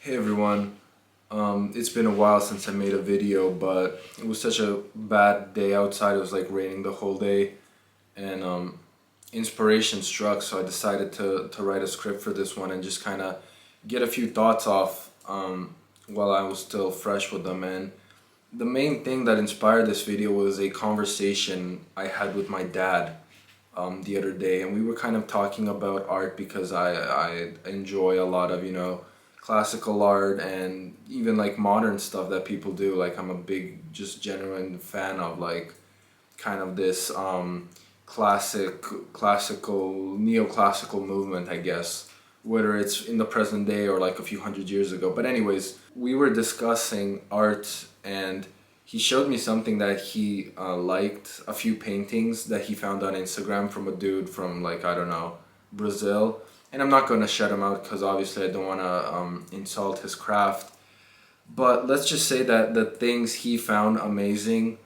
Hey everyone, it's been a while since I made a video, but it was such a bad day outside. It was like raining the whole day, and inspiration struck, so I decided to write a script for this one and just kind of get a few thoughts off while I was still fresh with them. And the main thing that inspired this video was a conversation I had with my dad the other day, and we were kind of talking about art because I enjoy a lot of, classical art and even like modern stuff that people do. Like I'm a big, just genuine fan of like kind of this classical, neoclassical movement, I guess, whether it's in the present day or like a few hundred years ago. But anyways, we were discussing art, and he showed me something that he liked, a few paintings that he found on Instagram from a dude from, like, I don't know, Brazil. And I'm not going to shut him out because obviously I don't want to insult his craft. But let's just say that the things he found amazing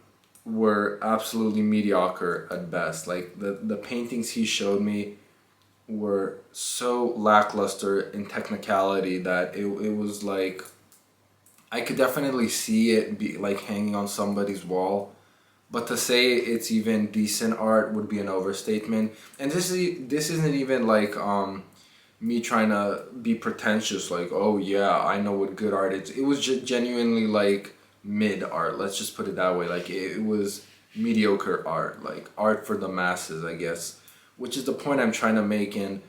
were absolutely mediocre at best. Like the paintings he showed me were so lackluster in technicality that it was like I could definitely see it be like hanging on somebody's wall. But to say it's even decent art would be an overstatement. And this isn't even like me trying to be pretentious, like, oh yeah, I know what good art is. It was just genuinely like mid art, let's just put it that way. Like it was mediocre art, like art for the masses, I guess, which is the point I'm trying to make. And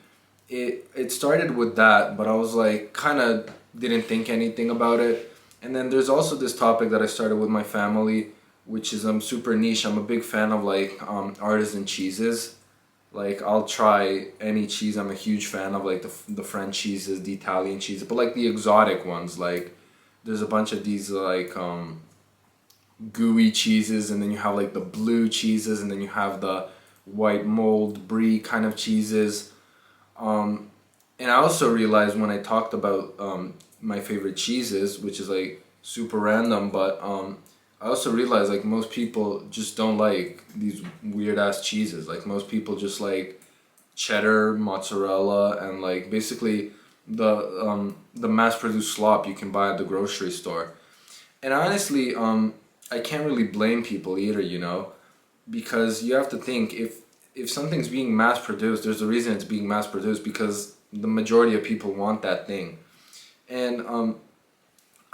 it started with that, but I was like kind of didn't think anything about it. And then there's also this topic that I started with my family, which is super niche. I'm a big fan of like artisan cheeses. Like I'll try any cheese. I'm a huge fan of like the French cheeses, the Italian cheeses, but like the exotic ones. Like there's a bunch of these like gooey cheeses, and then you have like the blue cheeses, and then you have the white mold brie kind of cheeses. And I also realized when I talked about my favorite cheeses, which is like super random, but I also realized like most people just don't like these weird ass cheeses. Like most people just like cheddar, mozzarella, and like basically the mass produced slop you can buy at the grocery store. And honestly, I can't really blame people either, because you have to think if something's being mass produced, there's a reason it's being mass produced because the majority of people want that thing. And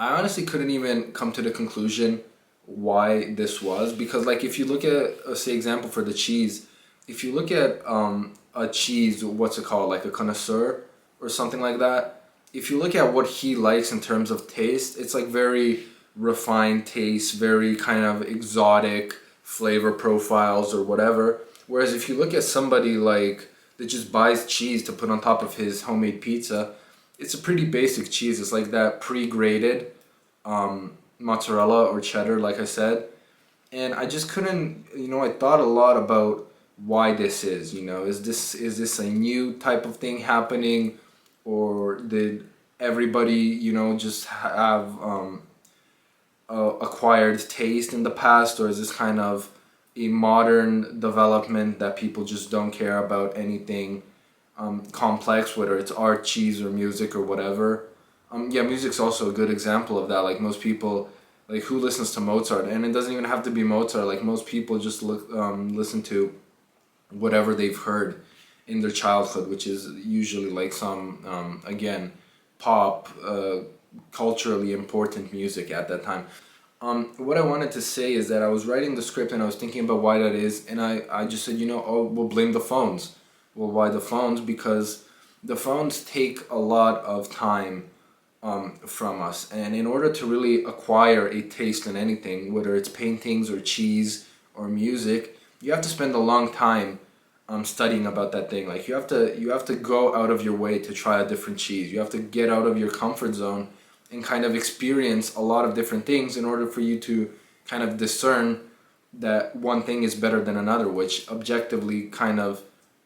I honestly couldn't even come to the conclusion why this was, because like if you look at say example for the cheese, if you look at a cheese, what's it called, like a connoisseur or something like that, if you look at what he likes in terms of taste, it's like very refined taste, very kind of exotic flavor profiles or whatever. Whereas if you look at somebody like that just buys cheese to put on top of his homemade pizza, it's a pretty basic cheese. It's like that pre-grated mozzarella or cheddar, like I said. And I just couldn't, I thought a lot about why this is. Is this a new type of thing happening, or did everybody, just have acquired taste in the past, or is this kind of a modern development that people just don't care about anything complex, whether it's art, cheese, or music, or whatever. Yeah, music's also a good example of that. Like most people, like who listens to Mozart, and it doesn't even have to be Mozart. Like most people just listen to whatever they've heard in their childhood, which is usually like some again pop, culturally important music at that time. What I wanted to say is that I was writing the script and I was thinking about why that is, and I just said, oh, we'll blame the phones. Well, why the phones? Because the phones take a lot of time from us, and in order to really acquire a taste in anything, whether it's paintings or cheese or music, you have to spend a long time studying about that thing. Like you have to go out of your way to try a different cheese. You have to get out of your comfort zone and kind of experience a lot of different things in order for you to kind of discern that one thing is better than another, which objectively kind of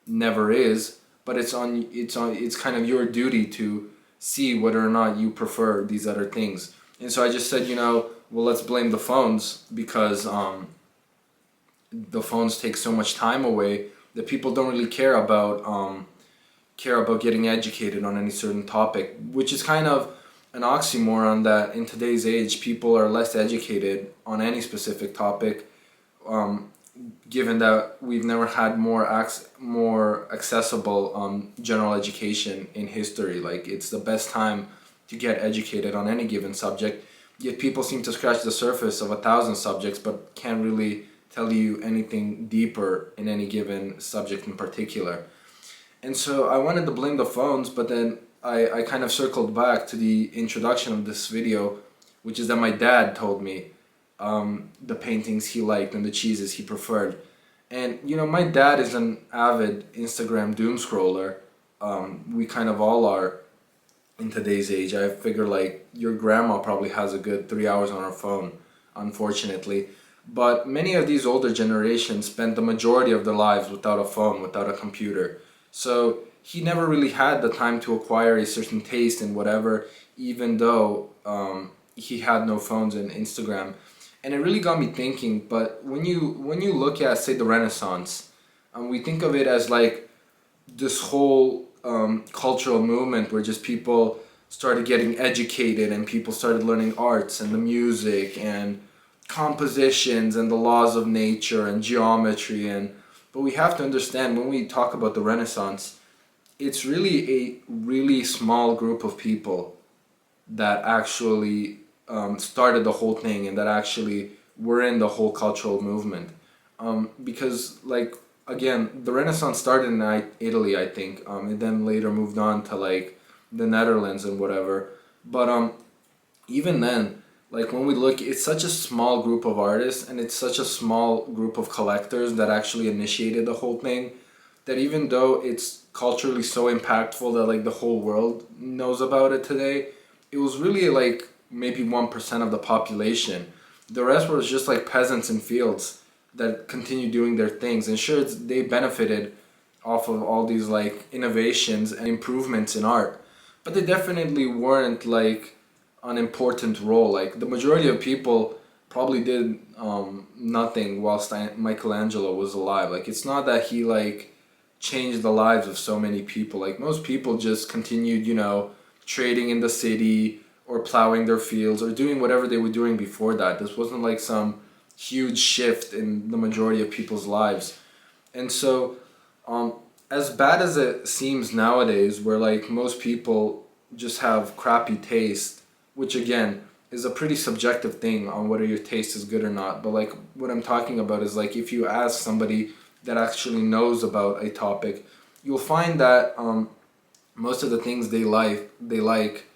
never is. But it's kind of your duty to see whether or not you prefer these other things. And so I just said, well, let's blame the phones, because the phones take so much time away that people don't really care about getting educated on any certain topic, which is kind of an oxymoron that in today's age people are less educated on any specific topic, um, given that we've never had more accessible general education in history. Like, it's the best time to get educated on any given subject, yet people seem to scratch the surface of 1,000 subjects but can't really tell you anything deeper in any given subject in particular. And so I wanted to blame the phones, but then I kind of circled back to the introduction of this video, which is that my dad told me the paintings he liked and the cheeses he preferred. And you know, my dad is an avid Instagram doom scroller. We kind of all are in today's age. I figure like your grandma probably has a good 3 hours on her phone, unfortunately. But many of these older generations spent the majority of their lives without a phone, without a computer. So he never really had the time to acquire a certain taste in whatever, even though he had no phones and Instagram. And it really got me thinking. But when you look at, say, the Renaissance, we think of it as like this whole cultural movement where just people started getting educated and people started learning arts and the music and compositions and the laws of nature and geometry. And but we have to understand, when we talk about the Renaissance, it's really a really small group of people that actually started the whole thing and that actually were in the whole cultural movement. Because, like, again, the Renaissance started in Italy, I think, and then later moved on to like the Netherlands and whatever. But even then, like, when we look, it's such a small group of artists and it's such a small group of collectors that actually initiated the whole thing, that even though it's culturally so impactful that like the whole world knows about it today, it was really like maybe 1% of the population. The rest was just like peasants in fields that continued doing their things. And sure, they benefited off of all these like innovations and improvements in art, but they definitely weren't like an important role. Like, the majority of people probably did nothing whilst Michelangelo was alive. Like, it's not that he like changed the lives of so many people. Like, most people just continued, you know, trading in the city or plowing their fields or doing whatever they were doing before that. This wasn't like some huge shift in the majority of people's lives. And so, as bad as it seems nowadays, where like most people just have crappy taste, which again is a pretty subjective thing on whether your taste is good or not. But like, what I'm talking about is like, if you ask somebody that actually knows about a topic, you'll find that most of the things they like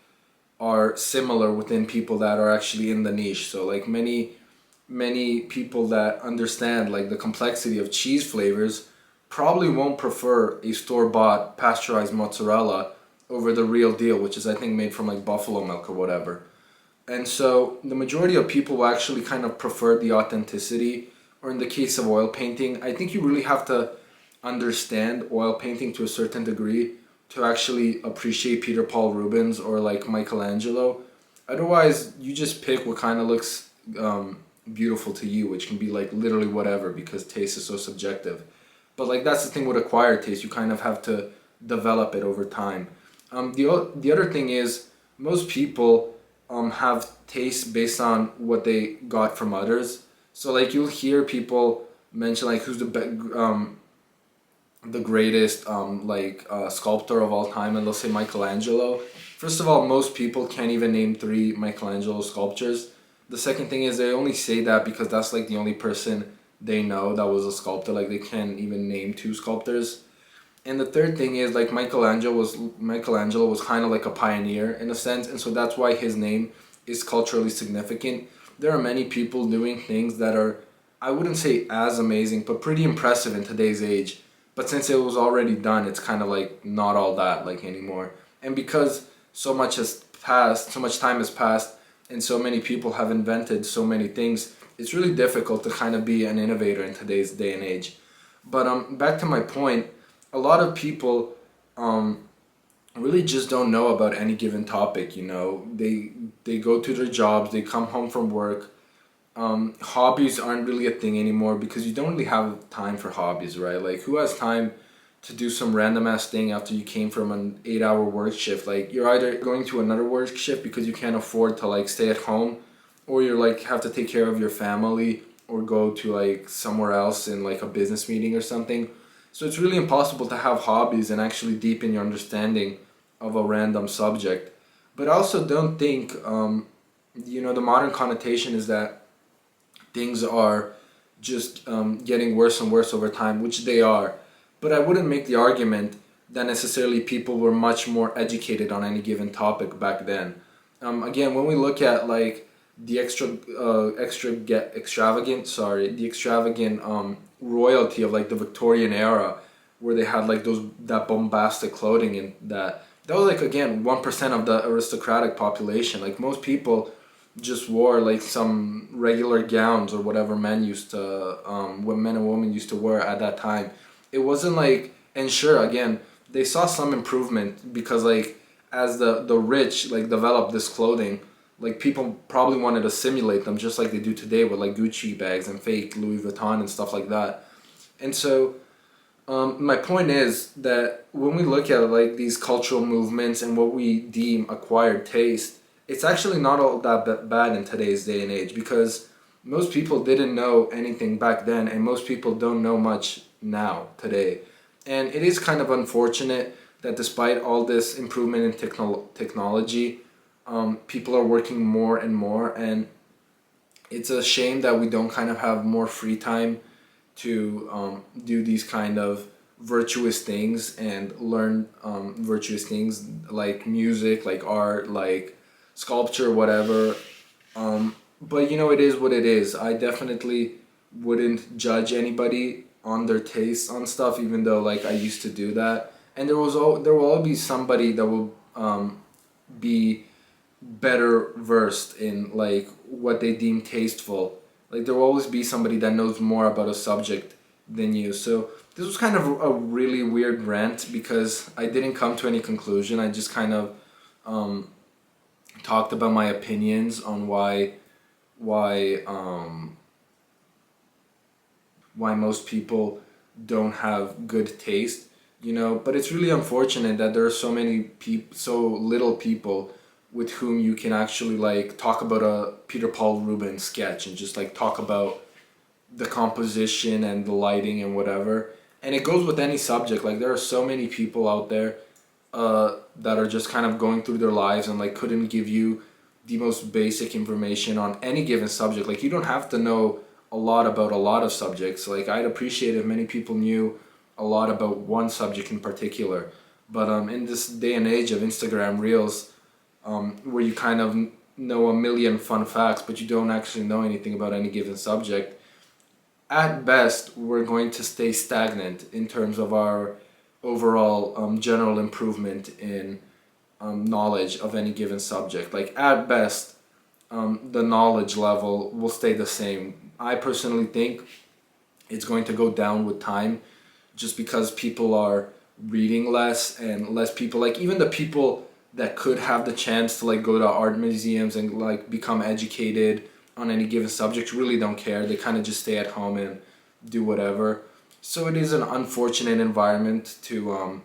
are similar within people that are actually in the niche. So like many people that understand like the complexity of cheese flavors probably won't prefer a store-bought pasteurized mozzarella over the real deal, which is, I think, made from like buffalo milk or whatever. And so the majority of people will actually kind of prefer the authenticity. Or in the case of oil painting, I think you really have to understand oil painting to a certain degree to actually appreciate Peter Paul Rubens or like Michelangelo. Otherwise, you just pick what kind of looks beautiful to you, which can be like literally whatever, because taste is so subjective. But like, that's the thing with acquired taste, you kind of have to develop it over time. The other thing is, most people have taste based on what they got from others. So like, you'll hear people mention like who's the greatest sculptor of all time, and they'll say Michelangelo. First of all, most people can't even name 3 Michelangelo sculptures. The second thing is, they only say that because that's like the only person they know that was a sculptor. Like, they can't even name 2 sculptors. And the third thing is, like, Michelangelo was kind of like a pioneer in a sense, and so that's why his name is culturally significant. There are many people doing things that are, I wouldn't say as amazing, but pretty impressive in today's age. But since it was already done, it's kind of like not all that like anymore. And because so much has passed, so much time has passed, and so many people have invented so many things, it's really difficult to kind of be an innovator in today's day and age. But back to my point, a lot of people really just don't know about any given topic. You know, they go to their jobs, they come home from work. Hobbies aren't really a thing anymore because you don't really have time for hobbies, right? Like, who has time to do some random ass thing after you came from an 8-hour work shift. Like you're either going to another work shift because you can't afford to like stay at home, or you're like have to take care of your family or go to like somewhere else in like a business meeting or something. So it's really impossible to have hobbies and actually deepen your understanding of a random subject. But I also don't think, the modern connotation is that things are just getting worse and worse over time, which they are. But I wouldn't make the argument that necessarily people were much more educated on any given topic back then. Again, when we look at like the extravagant royalty of like the Victorian era, where they had like that bombastic clothing, and that was like again 1% of the aristocratic population. Like most people just wore like some regular gowns or whatever what men and women used to wear at that time. It wasn't like, and sure, again, they saw some improvement because like as the rich like developed this clothing, like people probably wanted to simulate them just like they do today with like Gucci bags and fake Louis Vuitton and stuff like that. And so my point is that when we look at like these cultural movements and what we deem acquired taste, it's actually not all that bad in today's day and age, because most people didn't know anything back then and most people don't know much now today. And it is kind of unfortunate that despite all this improvement in technology, people are working more and more, and it's a shame that we don't kind of have more free time to do these kind of virtuous things and learn virtuous things like music, like art, like sculpture, whatever. But it is what it is. I definitely wouldn't judge anybody on their taste on stuff, even though like I used to do that. And there will always be somebody that will be better versed in like what they deem tasteful. Like there will always be somebody that knows more about a subject than you. So this was kind of a really weird rant because I didn't come to any conclusion. I just kind of talked about my opinions on why most people don't have good taste, but it's really unfortunate that there are so little people with whom you can actually like talk about a Peter Paul Rubens sketch and just like talk about the composition and the lighting and whatever. And it goes with any subject. Like there are so many people out there that are just kind of going through their lives and like couldn't give you the most basic information on any given subject. Like you don't have to know a lot about a lot of subjects. Like I'd appreciate if many people knew a lot about one subject in particular. But in this day and age of Instagram Reels, where you kind of know a million fun facts, but you don't actually know anything about any given subject, at best, we're going to stay stagnant in terms of our overall general improvement in knowledge of any given subject. Like at best, the knowledge level will stay the same. I personally think it's going to go down with time, just because people are reading less and less people, like even the people that could have the chance to like go to art museums and like become educated on any given subject really don't care. They kind of just stay at home and do whatever. So it is an unfortunate environment to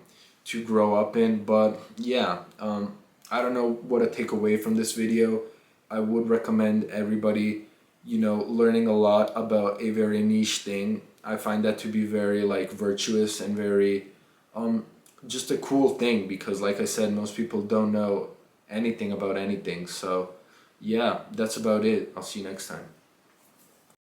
grow up in. But yeah, I don't know what to take away from this video. I would recommend everybody, learning a lot about a very niche thing. I find that to be very like virtuous and very just a cool thing, because like I said, most people don't know anything about anything. So yeah, that's about it. I'll see you next time.